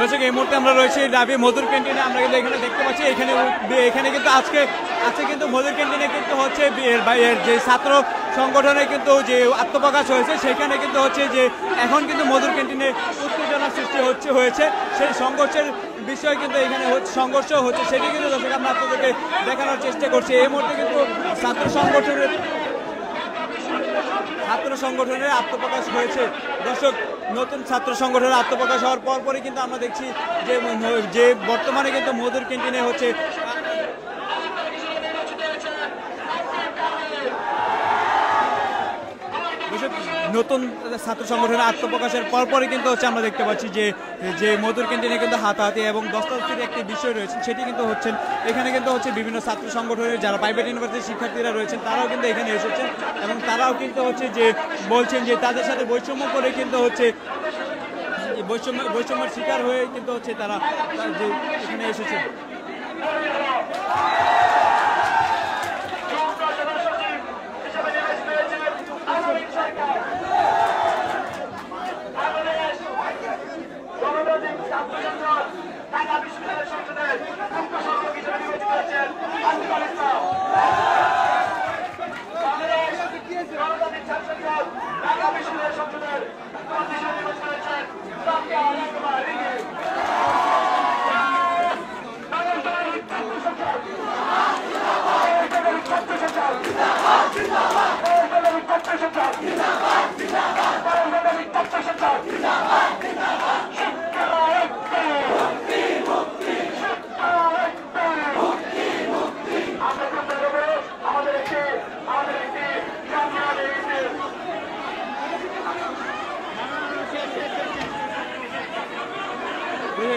দর্শক এই মুহূর্তে আমরা রয়েছি ঢাবি মধুর ক্যান্টিনে। আমরা কিন্তু এখানে দেখতে পাচ্ছি এখানে কিন্তু আজকে কিন্তু মধুর ক্যান্টিনে কিন্তু হচ্ছে যে ছাত্র সংগঠনের কিন্তু যে আত্মপ্রকাশ হয়েছে সেখানে কিন্তু হচ্ছে যে এখন কিন্তু মধুর ক্যান্টিনে উত্তেজনার সৃষ্টি হয়েছে সেই সংঘর্ষের বিষয় কিন্তু এখানে সংঘর্ষ হচ্ছে সেটি কিন্তু দর্শক আমরা আপনাদেরকে দেখানোর চেষ্টা করছি। এই মুহূর্তে কিন্তু ছাত্র সংগঠনের আত্মপ্রকাশ হয়েছে। দর্শক নতুন ছাত্র সংগঠনের আত্মপ্রকাশ হওয়ার পরপরই কিন্তু আমরা দেখছি যে বর্তমানে কিন্তু মধুর ক্যান্টিনে হচ্ছে নতুন ছাত্র সংগঠনের আত্মপ্রকাশের পরপরই কিন্তু হচ্ছে আমরা দেখতে পাচ্ছি যে মধুর ক্যান্টিনে কিন্তু হাতাহাতি এবং দস্তাদস্তির একটি বিষয় রয়েছে সেটি কিন্তু হচ্ছেন। এখানে কিন্তু হচ্ছে বিভিন্ন ছাত্র সংগঠনের যারা প্রাইভেট ইউনিভার্সিটির শিক্ষার্থীরা রয়েছেন তারাও কিন্তু এখানে এসেছেন এবং তারাও কিন্তু হচ্ছে যে বলছেন যে তাদের সাথে বৈষম্য করে কিন্তু হচ্ছে বৈষম্যের শিকার হয়ে কিন্তু হচ্ছে তারা যে এখানে এসেছেন।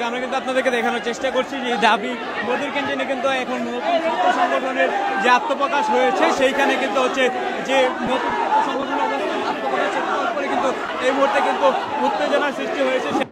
আমরা কিন্তু আপনাদেরকে দেখানোর চেষ্টা করছি যে ঢাবি মধুর ক্যান্টিনে কিন্তু এখন নতুন ছাত্র সংগঠনের যে আত্মপ্রকাশ হয়েছে সেইখানে কিন্তু হচ্ছে যে নতুন ছাত্র সংগঠনের আত্মপ্রকাশের পরে কিন্তু এই মুহূর্তে কিন্তু উত্তেজনার সৃষ্টি হয়েছে।